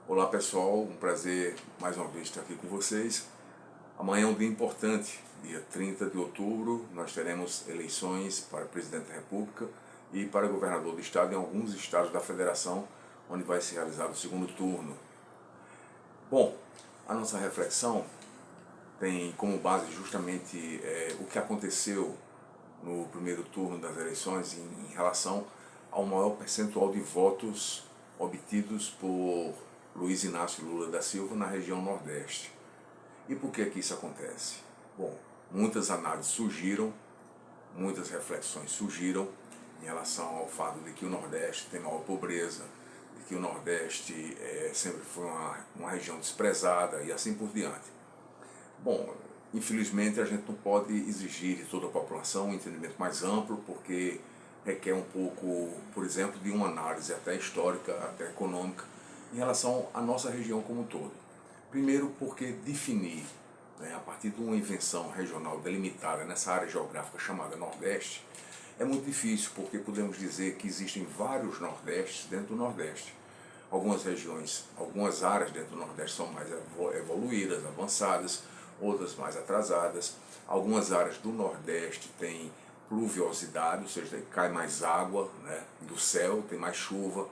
Olá pessoal, um prazer mais uma vez estar aqui com vocês. Amanhã é um dia importante, dia 30 de outubro, nós teremos eleições para presidente da República e para governador do estado em alguns estados da federação, onde vai se realizar o segundo turno. Bom, a nossa reflexão tem como base justamente o que aconteceu no primeiro turno das eleições em relação ao maior percentual de votos obtidos por Luiz Inácio Lula da Silva na região Nordeste. E por que isso acontece? Bom, muitas análises surgiram, muitas reflexões surgiram em relação ao fato de que o Nordeste tem maior pobreza, de que o Nordeste sempre foi uma região desprezada e assim por diante. Bom, infelizmente a gente não pode exigir de toda a população um entendimento mais amplo, porque requer um pouco, por exemplo, de uma análise até histórica, até econômica, em relação à nossa região como um todo. Primeiro, porque definir, a partir de uma invenção regional delimitada nessa área geográfica chamada Nordeste, é muito difícil, porque podemos dizer que existem vários Nordestes dentro do Nordeste. Algumas regiões, algumas áreas dentro do Nordeste são mais evoluídas, avançadas, outras mais atrasadas. Algumas áreas do Nordeste têm pluviosidade, ou seja, cai mais água do céu, tem mais chuva.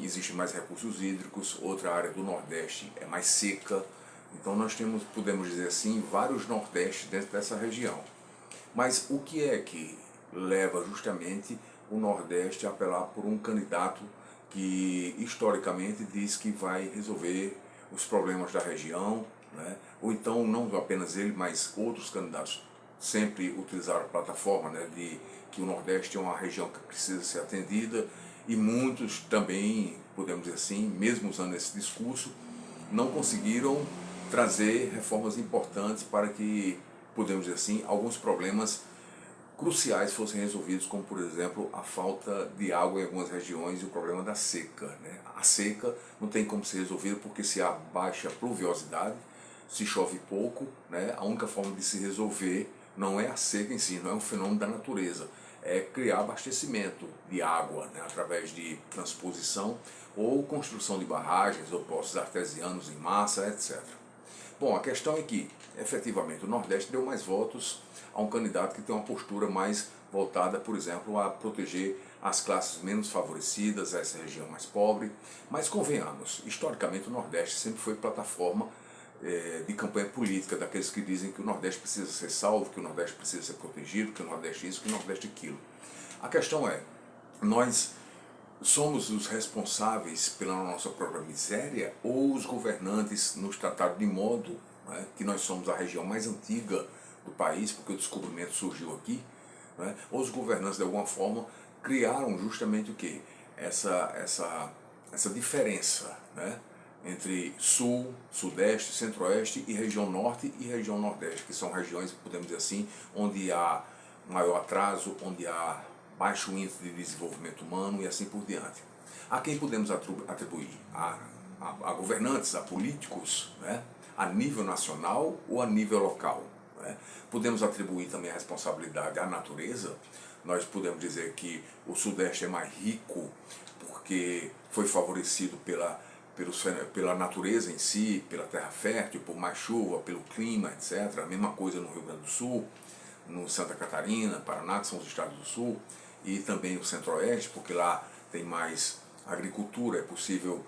Existe mais recursos hídricos. Outra área do Nordeste é mais seca. Então nós temos, podemos dizer assim, vários Nordestes dentro dessa região. Mas o que é que leva justamente o Nordeste a apelar por um candidato que historicamente diz que vai resolver os problemas da região, ou então não apenas ele, mas outros candidatos sempre utilizaram a plataforma de que o Nordeste é uma região que precisa ser atendida, e muitos também, podemos dizer assim, mesmo usando esse discurso, não conseguiram trazer reformas importantes para que, podemos dizer assim, alguns problemas cruciais fossem resolvidos, como por exemplo a falta de água em algumas regiões e o problema da seca. A seca não tem como ser resolvida porque se há baixa pluviosidade, se chove pouco, a única forma de se resolver não é a seca em si, não é um fenômeno da natureza, é criar abastecimento de água através de transposição ou construção de barragens ou poços artesianos em massa, etc. Bom, a questão é que, efetivamente, o Nordeste deu mais votos a um candidato que tem uma postura mais voltada, por exemplo, a proteger as classes menos favorecidas, essa região mais pobre. Mas convenhamos, historicamente o Nordeste sempre foi plataforma de campanha política, daqueles que dizem que o Nordeste precisa ser salvo, que o Nordeste precisa ser protegido, que o Nordeste isso, que o Nordeste aquilo. A questão é, nós somos os responsáveis pela nossa própria miséria, ou os governantes nos trataram de modo que nós somos a região mais antiga do país, porque o descobrimento surgiu aqui, ou os governantes de alguma forma criaram justamente o quê? Essa diferença entre Sul, Sudeste, Centro-Oeste e região Norte e região Nordeste, que são regiões, podemos dizer assim, onde há maior atraso, onde há baixo índice de desenvolvimento humano e assim por diante. A quem podemos atribuir? A governantes, a políticos, a nível nacional ou a nível local? Podemos atribuir também a responsabilidade à natureza. Nós podemos dizer que o Sudeste é mais rico porque foi favorecido pela natureza em si, pela terra fértil, por mais chuva, pelo clima, etc. A mesma coisa no Rio Grande do Sul, no Santa Catarina, Paraná, que são os estados do Sul, e também o Centro-Oeste, porque lá tem mais agricultura, é possível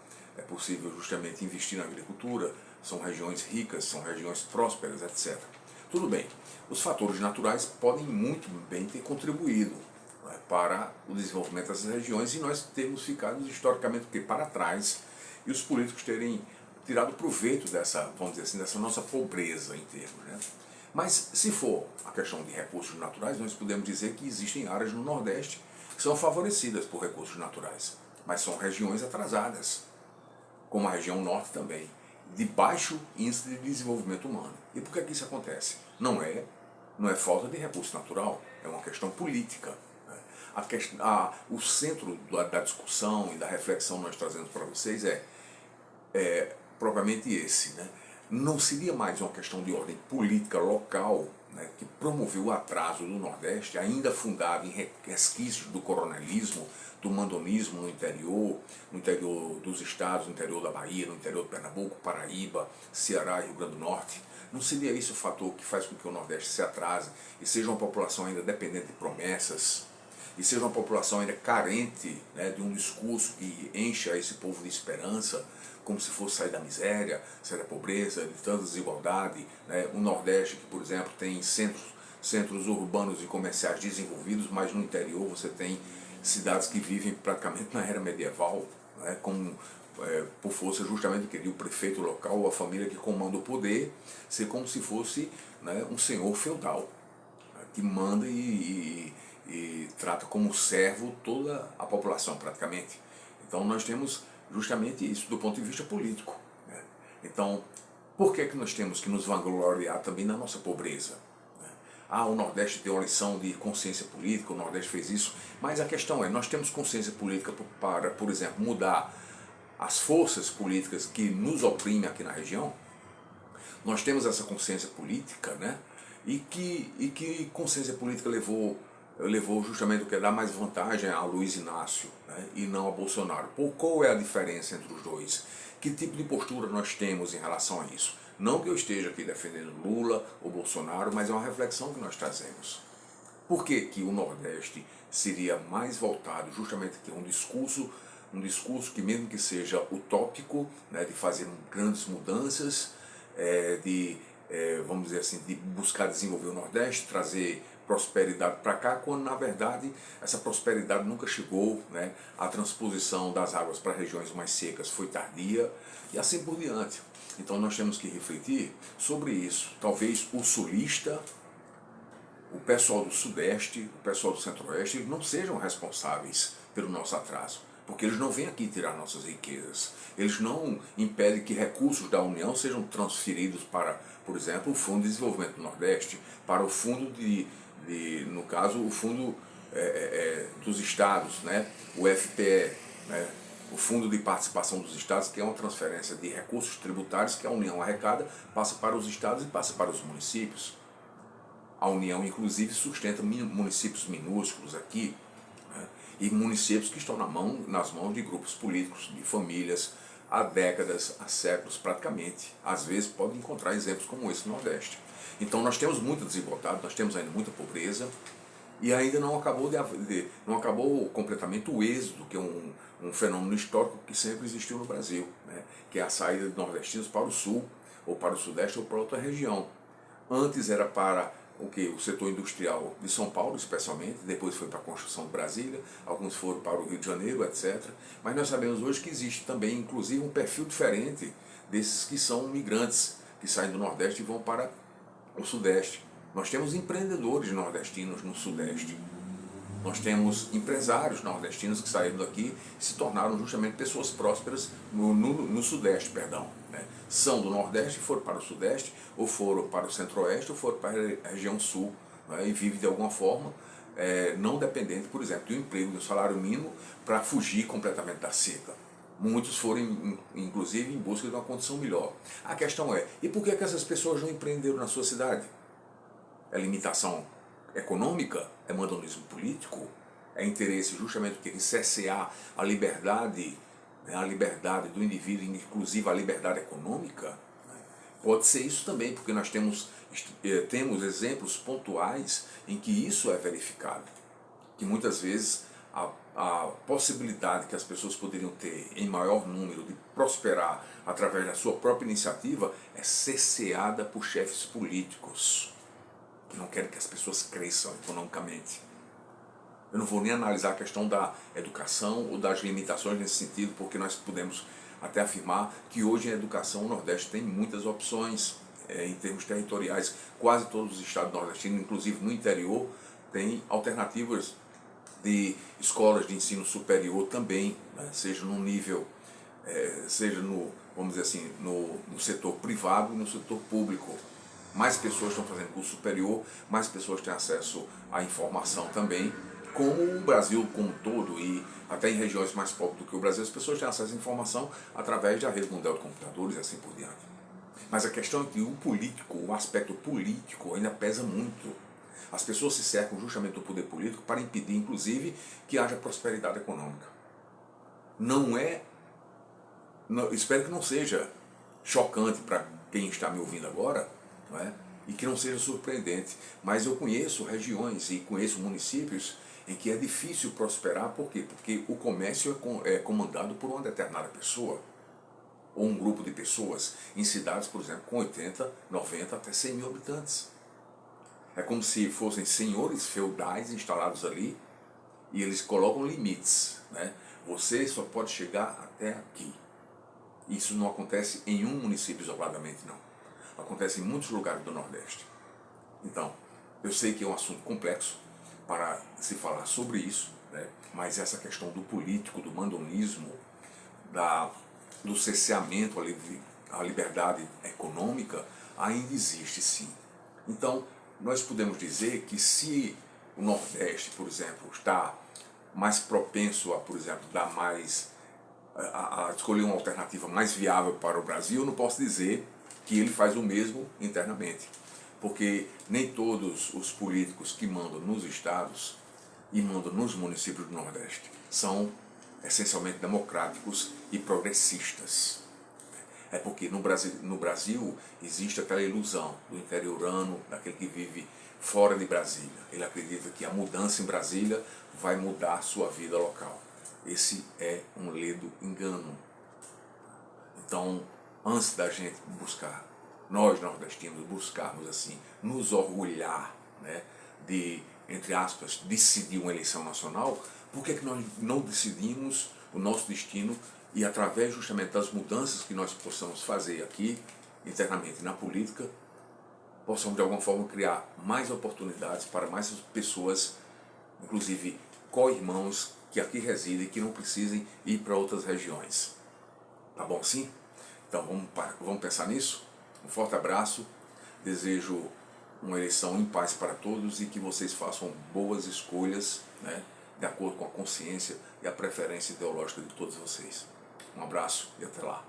justamente investir na agricultura, são regiões ricas, são regiões prósperas, etc. Tudo bem, os fatores naturais podem muito bem ter contribuído para o desenvolvimento dessas regiões, e nós temos ficado historicamente para trás, e os políticos terem tirado proveito dessa, vamos dizer assim, dessa nossa pobreza em termos. Mas se for a questão de recursos naturais, nós podemos dizer que existem áreas no Nordeste que são favorecidas por recursos naturais, mas são regiões atrasadas, como a região Norte também, de baixo índice de desenvolvimento humano. E por que isso acontece? Não é falta de recurso natural, é uma questão política. O centro da discussão e da reflexão que nós trazemos para vocês é propriamente esse. Não seria mais uma questão de ordem política local que promoveu o atraso do Nordeste, ainda fundado em resquícios do coronelismo, do mandonismo no interior dos estados, no interior da Bahia, no interior de Pernambuco, Paraíba, Ceará e Rio Grande do Norte? Não seria esse o fator que faz com que o Nordeste se atrase e seja uma população ainda dependente de promessas, e seja uma população ainda carente, né, de um discurso que encha esse povo de esperança, como se fosse sair da miséria, sair da pobreza, de tanta desigualdade, né? Um Nordeste que, por exemplo, tem centros urbanos e comerciais desenvolvidos, mas no interior você tem cidades que vivem praticamente na era medieval, né? Por força justamente do prefeito local ou a família que comanda o poder, ser como se fosse, né, um senhor feudal, né, que manda e trata como servo toda a população praticamente. Então nós temos justamente isso do ponto de vista político, né? Então, por que nós temos que nos vangloriar também na nossa pobreza? O Nordeste tem uma lição de consciência política, o Nordeste fez isso, mas a questão é, nós temos consciência política para, por exemplo, mudar as forças políticas que nos oprimem aqui na região? Nós temos essa consciência política, né? E que consciência política levou justamente o que dá mais vantagem a Luiz Inácio, né, e não a Bolsonaro. Qual é a diferença entre os dois? Que tipo de postura nós temos em relação a isso? Não que eu esteja aqui defendendo Lula ou Bolsonaro, mas é uma reflexão que nós trazemos. Por que o Nordeste seria mais voltado justamente a um discurso que, mesmo que seja utópico, né, de fazer grandes mudanças, vamos dizer assim, de buscar desenvolver o Nordeste, trazer prosperidade para cá, quando na verdade essa prosperidade nunca chegou, né? A transposição das águas para regiões mais secas foi tardia e assim por diante. Então nós temos que refletir sobre isso. Talvez o sulista, o pessoal do Sudeste, o pessoal do Centro-Oeste não sejam responsáveis pelo nosso atraso, porque eles não vêm aqui tirar nossas riquezas. Eles não impedem que recursos da União sejam transferidos para, por exemplo, o Fundo de Desenvolvimento do Nordeste, para o fundo no caso, o fundo dos estados, né? O FPE, né? O Fundo de Participação dos Estados, que é uma transferência de recursos tributários que a União arrecada, passa para os estados e passa para os municípios. A União, inclusive, sustenta municípios minúsculos aqui, né? E municípios que estão nas mãos de grupos políticos, de famílias, há décadas, há séculos praticamente. Às vezes pode encontrar exemplos como esse no Nordeste. Então nós temos muita desigualdade, nós temos ainda muita pobreza, e ainda não acabou completamente o êxodo, que é um fenômeno histórico que sempre existiu no Brasil, né? Que é a saída de nordestinos para o sul, ou para o sudeste, ou para outra região. Antes era para o setor industrial de São Paulo, especialmente, depois foi para a construção de Brasília, alguns foram para o Rio de Janeiro, etc. Mas nós sabemos hoje que existe também, inclusive, um perfil diferente desses que são migrantes, que saem do Nordeste e vão para o Sudeste. Nós temos empreendedores nordestinos no Sudeste. Nós temos empresários nordestinos que saíram daqui e se tornaram justamente pessoas prósperas no Sudeste, perdão, né? São do Nordeste, foram para o Sudeste, ou foram para o Centro-Oeste, ou foram para a região Sul, né? E vivem de alguma forma, não dependente, por exemplo, do emprego, do salário mínimo, para fugir completamente da seca. Muitos foram, inclusive, em busca de uma condição melhor. A questão é, e por que essas pessoas não empreenderam na sua cidade? É limitação econômica? É mandonismo político? É interesse justamente de cercear a liberdade, né, a liberdade do indivíduo, inclusive a liberdade econômica? Pode ser isso também, porque nós temos exemplos pontuais em que isso é verificado. Que muitas vezes a possibilidade que as pessoas poderiam ter em maior número de prosperar através da sua própria iniciativa é cerceada por chefes políticos que não querem que as pessoas cresçam economicamente. Eu não vou nem analisar a questão da educação ou das limitações nesse sentido, porque nós podemos até afirmar que hoje em educação o Nordeste tem muitas opções em termos territoriais. Quase todos os estados nordestinos, inclusive no interior, têm alternativas de escolas de ensino superior também, né? Seja no nível, seja vamos dizer assim, no setor privado e no setor público. Mais pessoas estão fazendo curso superior, mais pessoas têm acesso à informação também, como o Brasil como um todo, e até em regiões mais pobres do que o Brasil, as pessoas têm acesso à informação através da rede mundial de computadores e assim por diante. Mas a questão é que o aspecto político ainda pesa muito. As pessoas se cercam justamente do poder político para impedir, inclusive, que haja prosperidade econômica. Não é... espero que não seja chocante para quem está me ouvindo agora, não é? E que não seja surpreendente, mas eu conheço regiões e conheço municípios em que é difícil prosperar. Por quê? Porque o comércio é comandado por uma determinada pessoa, ou um grupo de pessoas, em cidades, por exemplo, com 80, 90, até 100 mil habitantes. É como se fossem senhores feudais instalados ali, e eles colocam limites, né? Você só pode chegar até aqui. Isso não acontece em um município isoladamente, não. Acontece em muitos lugares do Nordeste. Então, eu sei que é um assunto complexo para se falar sobre isso, né? Mas essa questão do político, do mandonismo, do cerceamento à liberdade econômica, ainda existe, sim. Então, nós podemos dizer que se o Nordeste, por exemplo, está mais propenso a, por exemplo, dar mais a escolher uma alternativa mais viável para o Brasil, eu não posso dizer que ele faz o mesmo internamente, porque nem todos os políticos que mandam nos estados e mandam nos municípios do Nordeste são essencialmente democráticos e progressistas. É porque no Brasil existe aquela ilusão do interiorano, daquele que vive fora de Brasília. Ele acredita que a mudança em Brasília vai mudar a sua vida local. Esse é um ledo engano. Então, antes da gente buscar, nós nordestinos buscarmos assim, nos orgulhar, né, de, entre aspas, decidir uma eleição nacional, por que nós não decidimos o nosso destino e, através justamente das mudanças que nós possamos fazer aqui, internamente na política, possamos de alguma forma criar mais oportunidades para mais pessoas, inclusive co-irmãos que aqui residem e que não precisem ir para outras regiões. Tá bom assim? Então vamos pensar nisso? Um forte abraço, desejo uma eleição em paz para todos e que vocês façam boas escolhas, né, de acordo com a consciência e a preferência ideológica de todos vocês. Um abraço e até lá.